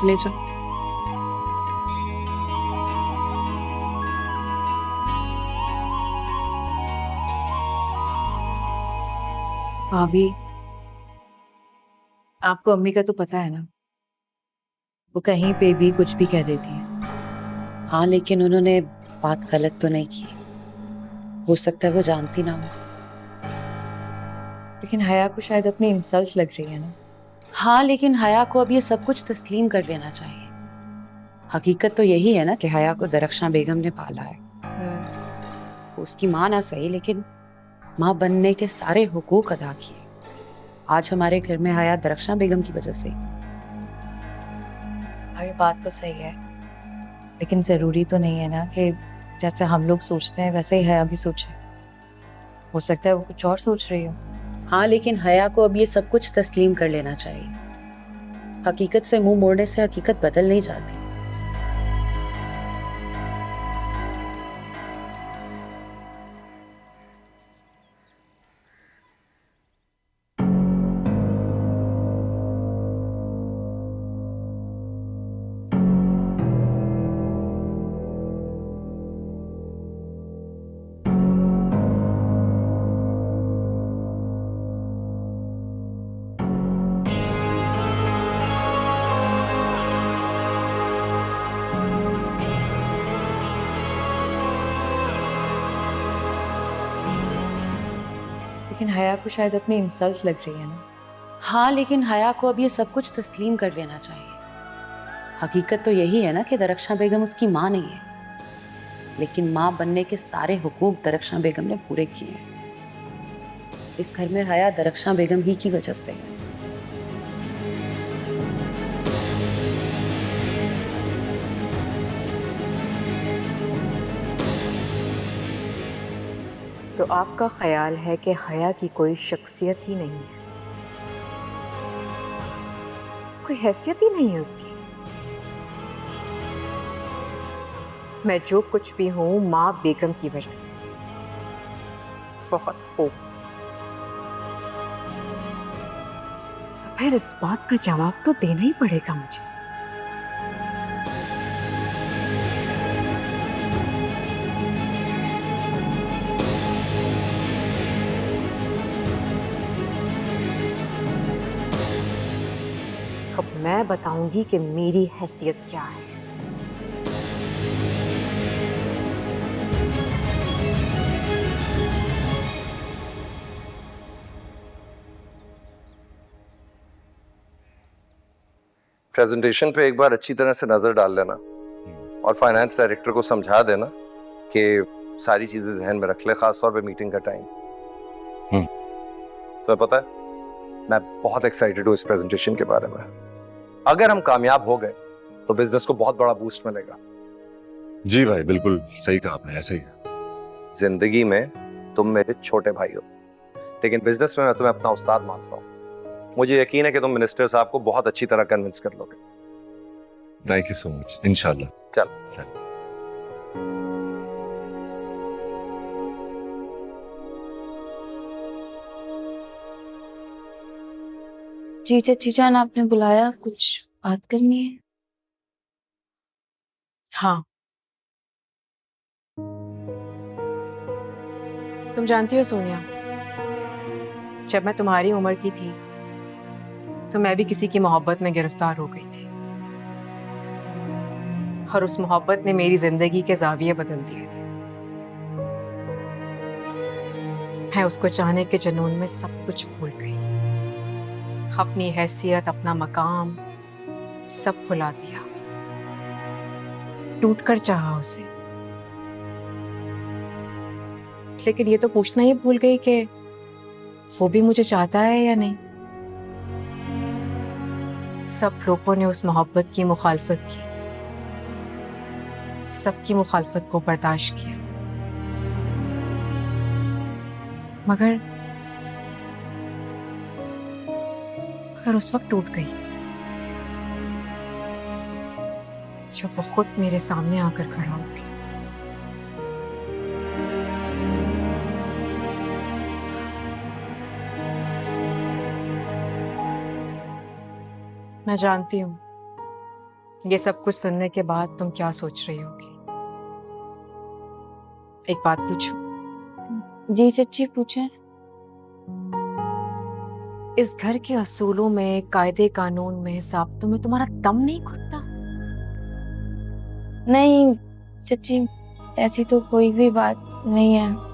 ले जाओ। भाभी, आपको अम्मी का तो पता है ना, वो कहीं पे भी कुछ भी कह देती है। हाँ, लेकिन उन्होंने बात गलत तो नहीं की। हो सकता है वो जानती ना हो। लेकिन हया को शायद अपनी इंसल्ट लग रही है ना। हाँ, लेकिन हया को अब ये सब कुछ तस्लीम कर लेना चाहिए। हकीकत तो यही है ना कि हया को दरख्शां बेगम ने पाला है। वो उसकी माँ ना सही, लेकिन माँ बनने के सारे हुकूक अदा किए। आज हमारे घर में हया दरख्शां बेगम की वजह से। भाभी बात तो सही है, लेकिन जरूरी तो नहीं है ना कि जैसे हम लोग सोचते हैं वैसे ही हया भी सोचे। हो सकता है वो कुछ और सोच रही हो। हाँ, लेकिन हया को अब ये सब कुछ तस्लीम कर लेना चाहिए। हकीकत से मुंह मोड़ने से हकीकत बदल नहीं जाती। लेकिन हया को शायद अपनी इंसल्ट लग रही है ना। हाँ, लेकिन हया को अब ये सब कुछ तस्लीम कर लेना चाहिए। हकीकत तो यही है ना कि दरख्शां बेगम उसकी माँ नहीं है, लेकिन माँ बनने के सारे हुकूक दरख्शां बेगम ने पूरे किए हैं। इस घर में हया दरख्शां बेगम ही की वजह से है। तो आपका ख्याल है कि हया की कोई शख्सियत ही नहीं है, कोई हैसियत ही नहीं है उसकी। मैं जो कुछ भी हूं माँ बेगम की वजह से। बहुत खूब, तो फिर इस बात का जवाब तो देना ही पड़ेगा मुझे। अब मैं बताऊंगी कि मेरी हैसियत क्या है। प्रेजेंटेशन पे एक बार अच्छी तरह से नजर डाल लेना और फाइनेंस डायरेक्टर को समझा देना कि सारी चीजें ध्यान में रख ले, खासतौर पे मीटिंग का टाइम। तो पता है, मैं बहुत एक्साइटेड हूँ इस प्रेजेंटेशन के बारे में। अगर हम कामयाब हो गए तो बिजनेस को बहुत बड़ा बूस्ट मिलेगा। जी भाई, बिल्कुल सही कहा आपने, ऐसे ही। जिंदगी में तुम मेरे छोटे भाई हो, लेकिन बिजनेस में मैं तुम्हें अपना उस्ताद मानता हूँ। मुझे यकीन है कि तुम मिनिस्टर साहब को बहुत अच्छी तरह कन्विंस कर लोगे। Thank you so much. इंशाल्लाह। चल। जी चाची जान, आपने बुलाया, कुछ बात करनी है? हाँ, तुम जानती हो सोनिया, जब मैं तुम्हारी उम्र की थी तो मैं भी किसी की मोहब्बत में गिरफ्तार हो गई थी, और उस मोहब्बत ने मेरी जिंदगी के ज़ाविये बदल दिए थे। मैं उसको चाहने के जुनून में सब कुछ भूल गई, अपनी हैसियत, अपना मकाम सब भुला दिया, टूट कर चाहा उसे। लेकिन ये तो पूछना ही भूल गई कि वो भी मुझे चाहता है या नहीं। सब लोगों ने उस मोहब्बत की मुखालफत की, सबकी मुखालफत को बर्दाश्त किया, मगर उस वक्त टूट गई जब वो खुद मेरे सामने आकर खड़ा हो गया। मैं जानती हूँ ये सब कुछ सुनने के बाद तुम क्या सोच रही होगी? एक बात पूछूं? जी चाची पूछें। इस घर के असूलों में, कायदे कानून में, साब्तों में तुम्हारा दम नहीं घुटता? नहीं चाची, ऐसी तो कोई भी बात नहीं है।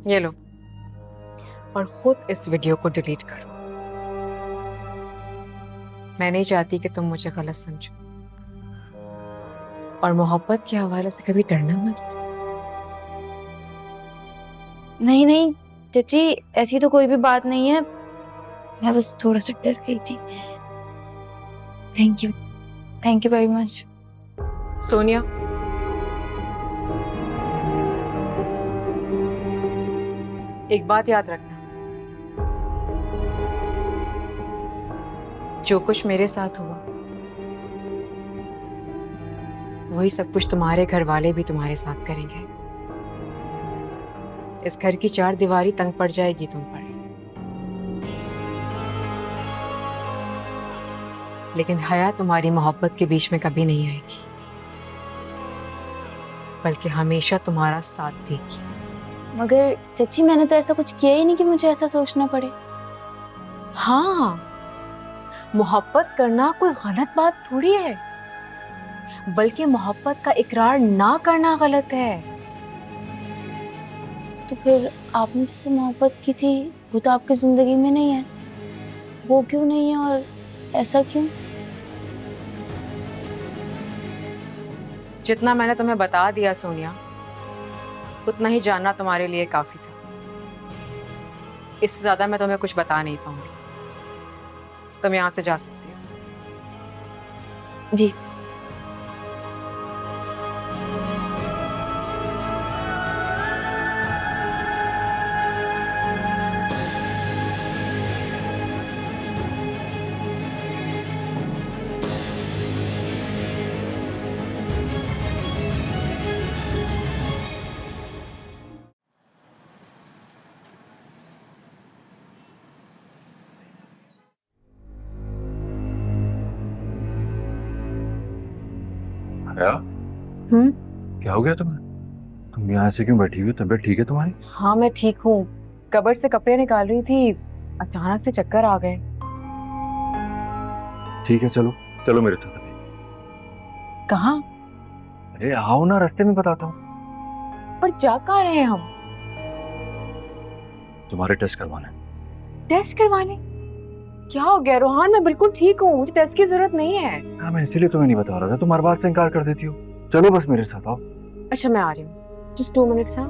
ये लो, और खुद इस वीडियो को डिलीट करो। मैं नहीं चाहती कि तुम मुझे गलत समझो, और मोहब्बत के हवाले से कभी डरना मत। नहीं नहीं चाची, ऐसी तो कोई भी बात नहीं है, मैं बस थोड़ा सा डर गई थी। Thank you very much. Sonia, एक बात याद रखना, जो कुछ मेरे साथ हुआ वही सब कुछ तुम्हारे घर वाले भी तुम्हारे साथ करेंगे। इस घर की चार दीवारी तंग पड़ जाएगी तुम पर, लेकिन हया तुम्हारी मोहब्बत के बीच में कभी नहीं आएगी, बल्कि हमेशा तुम्हारा साथ देगी। मगर चाची, मैंने तो ऐसा कुछ किया ही नहीं कि मुझे ऐसा सोचना पड़े। हाँ, मोहब्बत करना कोई गलत बात थोड़ी है, बल्कि मोहब्बत का इकरार ना करना गलत है। तो फिर आपने जिससे मोहब्बत की थी वो तो आपकी जिंदगी में नहीं है, वो क्यों नहीं है और ऐसा क्यों? जितना मैंने तुम्हें बता दिया सोनिया, उतना ही जानना तुम्हारे लिए काफी था। इससे ज्यादा मैं तुम्हें कुछ बता नहीं पाऊंगी। तुम यहां से जा सकती हो। जी। हया, क्या हो गया तुम्हें? तुम यहाँ से क्यों बैठी हुई? तबीयत ठीक है तुम्हारी? हाँ, मैं ठीक हूँ। कबर्ड से कपड़े निकाल रही थी, अचानक से चक्कर आ गए। ठीक है, चलो चलो मेरे साथ। कहाँ? अरे आओ ना, रास्ते में बताता हूँ। पर जा कहाँ रहे हैं हम? तुम्हारे टेस्ट करवाना है। टेस्ट करवाने? क्या हो गया रोहान? मैं बिल्कुल ठीक हूँ, मुझे टेस्ट की जरूरत नहीं है। हाँ, मैं इसीलिए तुम्हें नहीं बता रहा था, तुम हर बात से इनकार कर देती हो। चलो बस मेरे साथ आओ। अच्छा, मैं आ रही हूँ। Just 2 minutes. हाँ।